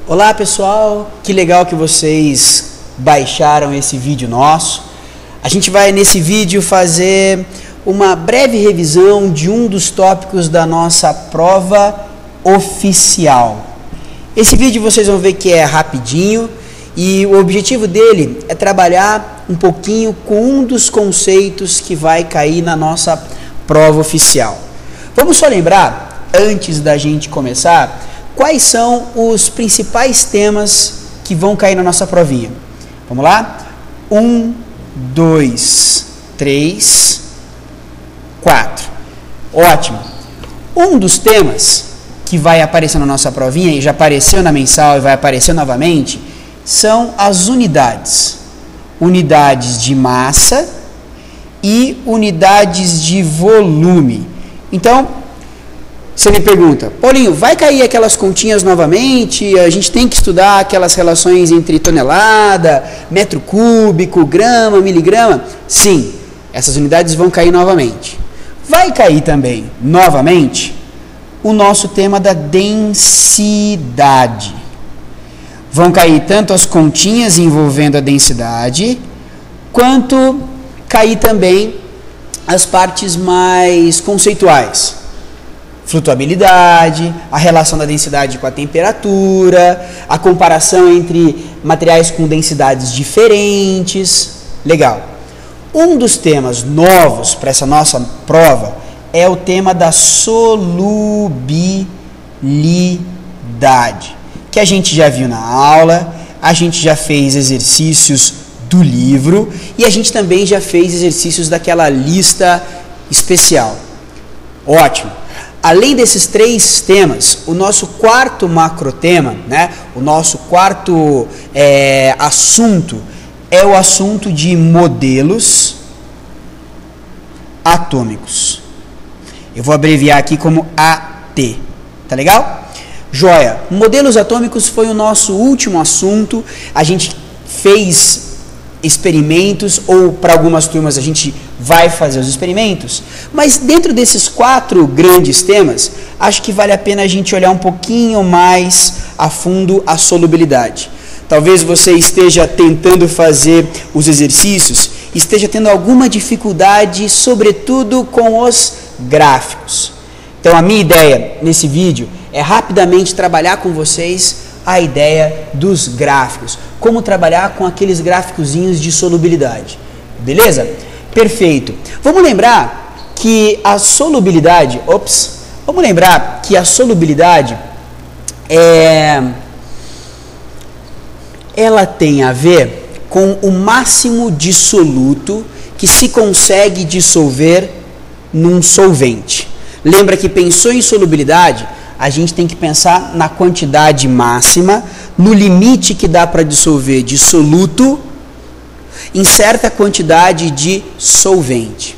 Olá pessoal, que legal que vocês baixaram esse vídeo nosso. A gente vai nesse vídeo fazer uma breve revisão de um dos tópicos da nossa prova oficial. Esse vídeo vocês vão ver que é rapidinho e o objetivo dele é trabalhar um pouquinho com um dos conceitos que vai cair na nossa prova oficial. Vamos só lembrar, antes da gente começar, quais são os principais temas que vão cair na nossa provinha. Vamos lá? 1, 2, 3, 4. Ótimo. Um dos temas que vai aparecer na nossa provinha, e já apareceu na mensal e vai aparecer novamente, são as unidades. Unidades de massa e unidades de volume. Então, você me pergunta, Paulinho, vai cair aquelas continhas novamente? A gente tem que estudar aquelas relações entre tonelada, metro cúbico, grama, miligrama? Sim, essas unidades vão cair novamente. Vai cair também, novamente, o nosso tema da densidade. Vão cair tanto as continhas envolvendo a densidade, quanto cair também as partes mais conceituais. Flutuabilidade, a relação da densidade com a temperatura, a comparação entre materiais com densidades diferentes. Legal. Um dos temas novos para essa nossa prova é o tema da solubilidade, que a gente já viu na aula, a gente já fez exercícios do livro e a gente também já fez exercícios daquela lista especial. Ótimo. Além desses três temas, o nosso quarto macrotema, o nosso quarto assunto é o assunto de modelos atômicos. Eu vou abreviar aqui como AT, tá legal? Joia, modelos atômicos foi o nosso último assunto, a gente fez experimentos, ou para algumas turmas a gente vai fazer os experimentos, mas dentro desses quatro grandes temas, acho que vale a pena a gente olhar um pouquinho mais a fundo a solubilidade. Talvez você esteja tentando fazer os exercícios, esteja tendo alguma dificuldade, sobretudo com os gráficos. Então a minha ideia nesse vídeo é rapidamente trabalhar com vocês a ideia dos gráficos, como trabalhar com aqueles gráficozinhos de solubilidade, beleza? Perfeito. Vamos lembrar que a solubilidade, ela tem a ver com o máximo de soluto que se consegue dissolver num solvente. Lembra que pensou em solubilidade? A gente tem que pensar na quantidade máxima, no limite que dá para dissolver de soluto em certa quantidade de solvente.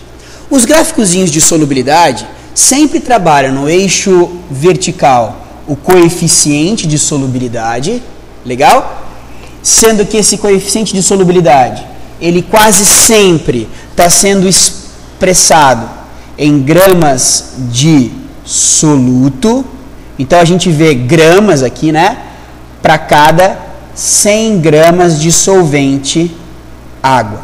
Os gráficozinhos de solubilidade sempre trabalham no eixo vertical o coeficiente de solubilidade, legal? Sendo que esse coeficiente de solubilidade, ele quase sempre está sendo expressado em gramas de soluto. Então a gente vê gramas aqui, para cada 100 gramas de solvente água.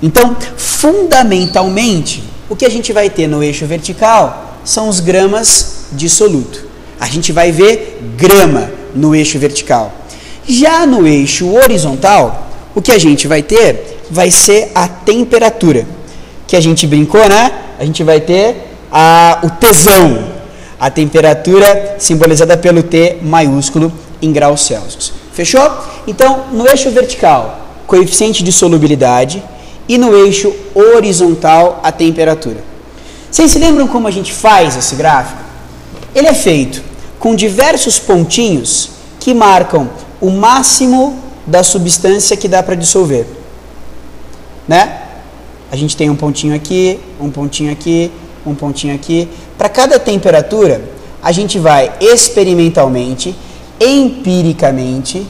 Então, fundamentalmente, o que a gente vai ter no eixo vertical são os gramas de soluto. A gente vai ver grama no eixo vertical. Já no eixo horizontal, o que a gente vai ter vai ser a temperatura. Que a gente brincou, A gente vai ter o tesão. A temperatura simbolizada pelo T maiúsculo em graus Celsius. Fechou? Então, no eixo vertical, coeficiente de solubilidade e no eixo horizontal, a temperatura. Vocês se lembram como a gente faz esse gráfico? Ele é feito com diversos pontinhos que marcam o máximo da substância que dá para dissolver. A gente tem um pontinho aqui, um pontinho aqui, um pontinho aqui. Para cada temperatura, a gente vai experimentalmente, empiricamente,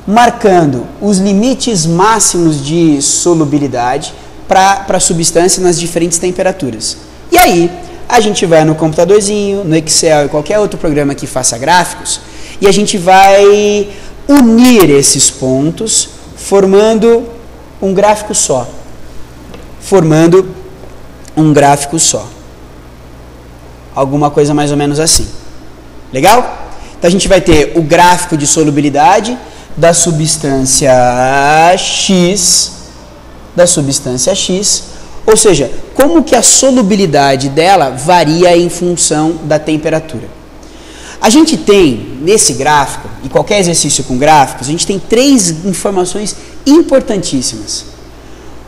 marcando os limites máximos de solubilidade para a substância nas diferentes temperaturas. E aí, a gente vai no computadorzinho, no Excel e qualquer outro programa que faça gráficos e a gente vai unir esses pontos formando um gráfico só. Alguma coisa mais ou menos assim. Legal? Então a gente vai ter o gráfico de solubilidade da substância X, ou seja, como que a solubilidade dela varia em função da temperatura. A gente tem, nesse gráfico, e qualquer exercício com gráficos, a gente tem 3 informações importantíssimas.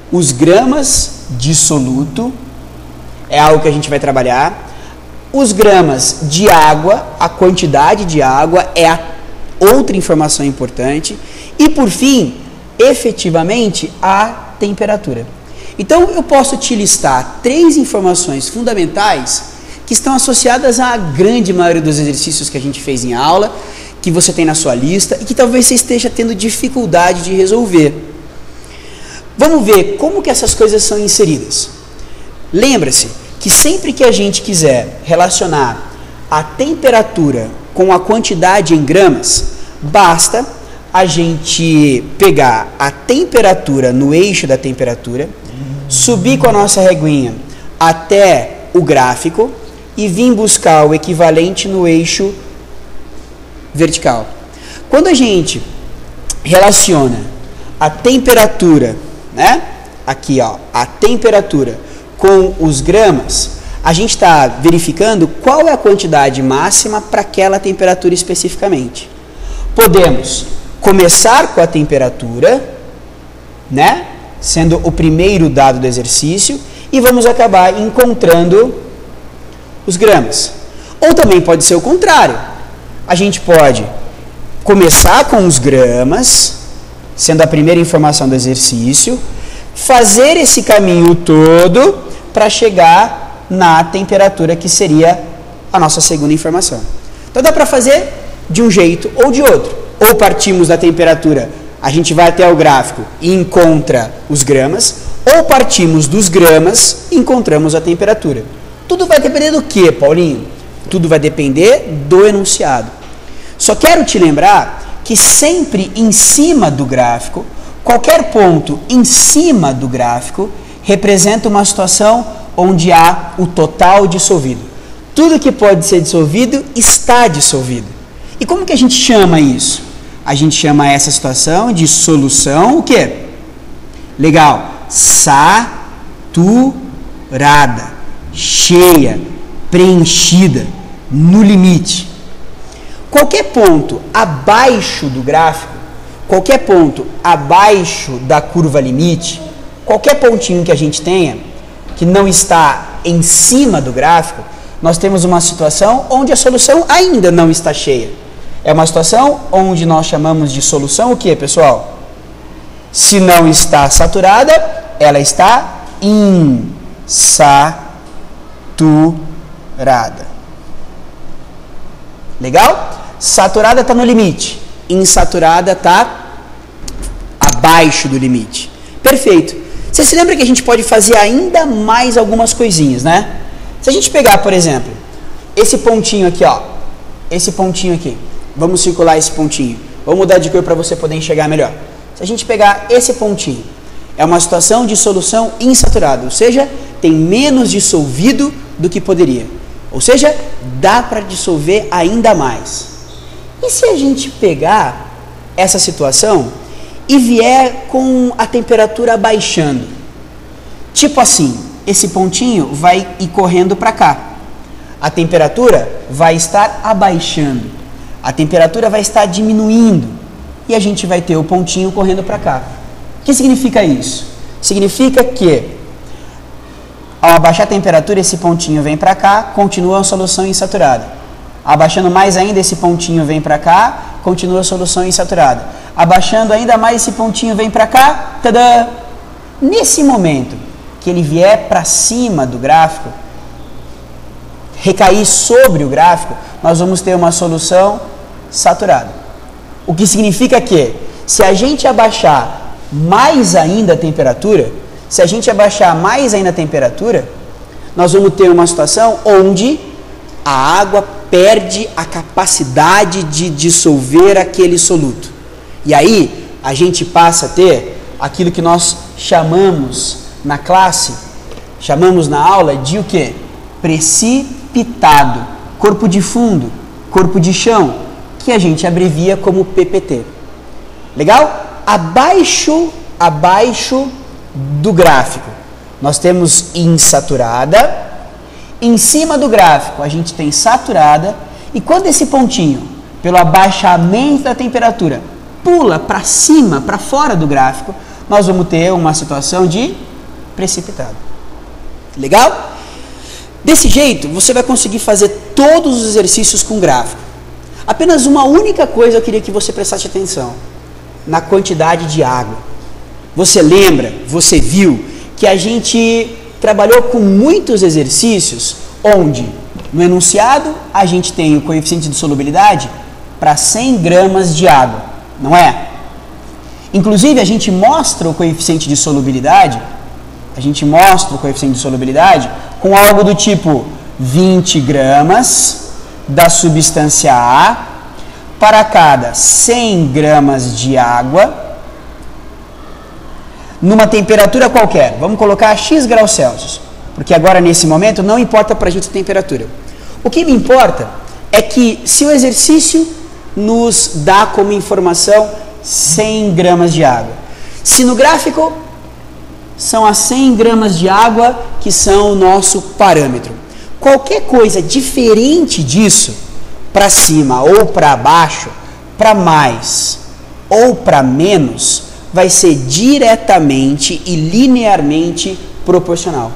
Os gramas de soluto, é algo que a gente vai trabalhar. Os gramas de água, a quantidade de água é a outra informação importante. E, por fim, efetivamente, a temperatura. Então, eu posso te listar 3 informações fundamentais que estão associadas à grande maioria dos exercícios que a gente fez em aula, que você tem na sua lista e que talvez você esteja tendo dificuldade de resolver. Vamos ver como que essas coisas são inseridas. Lembra-se que sempre que a gente quiser relacionar a temperatura com a quantidade em gramas, basta a gente pegar a temperatura no eixo da temperatura, subir com a nossa reguinha até o gráfico e vir buscar o equivalente no eixo vertical. Quando a gente relaciona a temperatura, né? Aqui, ó, a temperatura com os gramas, a gente está verificando qual é a quantidade máxima para aquela temperatura especificamente. Podemos começar com a temperatura, né? Sendo o primeiro dado do exercício, e vamos acabar encontrando os gramas. Ou também pode ser o contrário. A gente pode começar com os gramas, sendo a primeira informação do exercício, fazer esse caminho todo para chegar na temperatura que seria a nossa segunda informação. Então dá para fazer de um jeito ou de outro. Ou partimos da temperatura, a gente vai até o gráfico e encontra os gramas, ou partimos dos gramas e encontramos a temperatura. Tudo vai depender do quê, Paulinho? Tudo vai depender do enunciado. Só quero te lembrar que sempre em cima do gráfico, qualquer ponto em cima do gráfico, representa uma situação onde há o total dissolvido. Tudo que pode ser dissolvido está dissolvido. E como que a gente chama isso? A gente chama essa situação de solução, o quê? Legal. Saturada. Cheia, preenchida, no limite. Qualquer ponto abaixo do gráfico, qualquer ponto abaixo da curva limite, qualquer pontinho que a gente tenha, que não está em cima do gráfico, nós temos uma situação onde a solução ainda não está cheia. É uma situação onde nós chamamos de solução o quê, pessoal? Se não está saturada, ela está insaturada. Legal? Saturada está no limite. Insaturada está abaixo do limite. Perfeito. Você se lembra que a gente pode fazer ainda mais algumas coisinhas, né? Se a gente pegar, por exemplo, esse pontinho aqui, ó. Esse pontinho aqui. Vamos circular esse pontinho. Vou mudar de cor para você poder enxergar melhor. Se a gente pegar esse pontinho, é uma situação de solução insaturada, ou seja, tem menos dissolvido do que poderia. Ou seja, dá para dissolver ainda mais. E se a gente pegar essa situação e vier com a temperatura baixando? Tipo assim, esse pontinho vai ir correndo para cá. A temperatura vai estar abaixando. A temperatura vai estar diminuindo. E a gente vai ter o pontinho correndo para cá. O que significa isso? Significa que ao abaixar a temperatura, esse pontinho vem para cá, continua a solução insaturada. Abaixando mais ainda, esse pontinho vem para cá, continua a solução insaturada. Abaixando ainda mais, esse pontinho vem para cá, tadã! Nesse momento que ele vier para cima do gráfico, recair sobre o gráfico, nós vamos ter uma solução saturada. O que significa que, se a gente abaixar mais ainda a temperatura, nós vamos ter uma situação onde a água perde a capacidade de dissolver aquele soluto. E aí a gente passa a ter aquilo que nós chamamos na classe, chamamos na aula de o quê? Precipitado, corpo de fundo, corpo de chão, que a gente abrevia como PPT. Legal? Abaixo do gráfico, nós temos insaturada. Em cima do gráfico, a gente tem saturada. E quando esse pontinho, pelo abaixamento da temperatura, pula para cima, para fora do gráfico, nós vamos ter uma situação de precipitado. Legal? Desse jeito, você vai conseguir fazer todos os exercícios com gráfico. Apenas uma única coisa eu queria que você prestasse atenção: na quantidade de água. Você lembra, você viu que a gente trabalhou com muitos exercícios onde no enunciado a gente tem o coeficiente de solubilidade para 100 gramas de água, não é? Inclusive a gente mostra o coeficiente de solubilidade, com algo do tipo 20 gramas da substância A para cada 100 gramas de água numa temperatura qualquer. Vamos colocar X graus Celsius, porque agora nesse momento não importa para a gente a temperatura. O que me importa é que se o exercício nos dá como informação 100 gramas de água, se no gráfico são as 100 gramas de água que são o nosso parâmetro, qualquer coisa diferente disso, para cima ou para baixo, para mais ou para menos, vai ser diretamente e linearmente proporcional.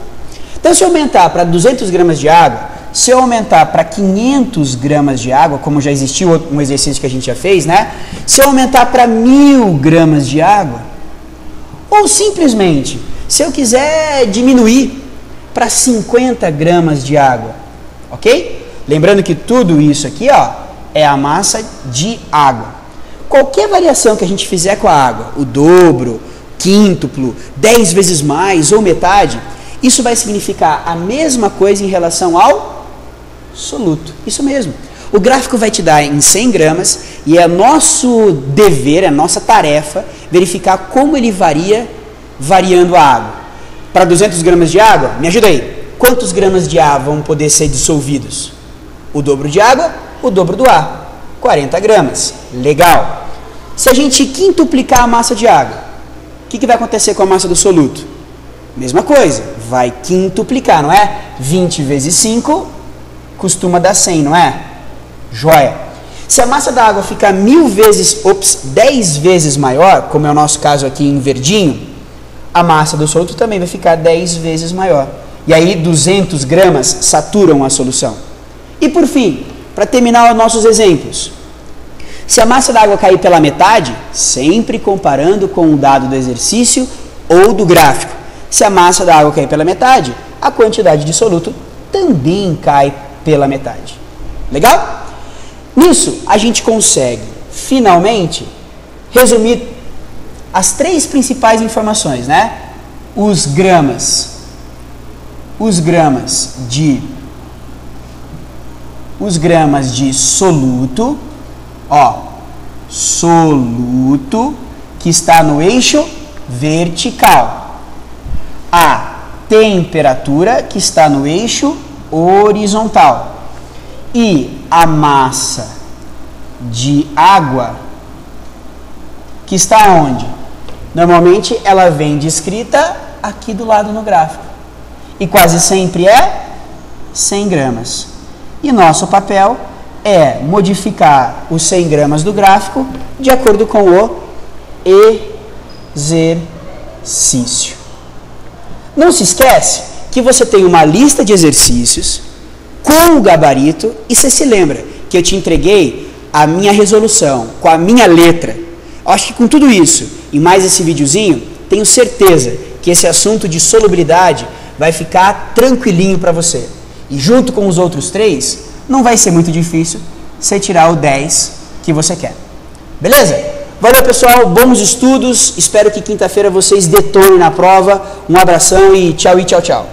Então, se eu aumentar para 200 gramas de água, se eu aumentar para 500 gramas de água, como já existiu um exercício que a gente já fez, né? Se eu aumentar para 1000 gramas de água, ou simplesmente, se eu quiser diminuir para 50 gramas de água, ok? Lembrando que tudo isso aqui, ó, é a massa de água. Qualquer variação que a gente fizer com a água, o dobro, quíntuplo, 10 vezes mais ou metade, isso vai significar a mesma coisa em relação ao soluto. Isso mesmo. O gráfico vai te dar em 100 gramas e é nosso dever, é nossa tarefa, verificar como ele varia, variando a água. Para 200 gramas de água, me ajuda aí. Quantos gramas de A vão poder ser dissolvidos? O dobro de água, o dobro do A. 40 gramas. Legal. Se a gente quintuplicar a massa de água, o que vai acontecer com a massa do soluto? Mesma coisa, vai quintuplicar, não é? 20 vezes 5 costuma dar 100, não é? Joia. Se a massa da água ficar 10 vezes maior, como é o nosso caso aqui em verdinho, a massa do soluto também vai ficar 10 vezes maior. E aí 200 gramas saturam a solução. E por fim, para terminar os nossos exemplos, se a massa da água cair pela metade, sempre comparando com o dado do exercício ou do gráfico, se a massa da água cair pela metade, a quantidade de soluto também cai pela metade. Legal? Nisso, a gente consegue, finalmente, resumir as 3 principais informações, né? Os gramas de soluto, ó, soluto que está no eixo vertical, a temperatura que está no eixo horizontal e a massa de água que está onde? Normalmente ela vem descrita aqui do lado no gráfico e quase sempre é 100 gramas. E nosso papel é modificar os 100 gramas do gráfico de acordo com o exercício. Não se esquece que você tem uma lista de exercícios com o gabarito e você se lembra que eu te entreguei a minha resolução com a minha letra. Acho que com tudo isso e mais esse videozinho, tenho certeza que esse assunto de solubilidade vai ficar tranquilinho para você. E junto com os outros 3, não vai ser muito difícil você tirar o 10 que você quer. Beleza? Valeu, pessoal. Bons estudos. Espero que quinta-feira vocês detonem na prova. Um abração e tchau, tchau.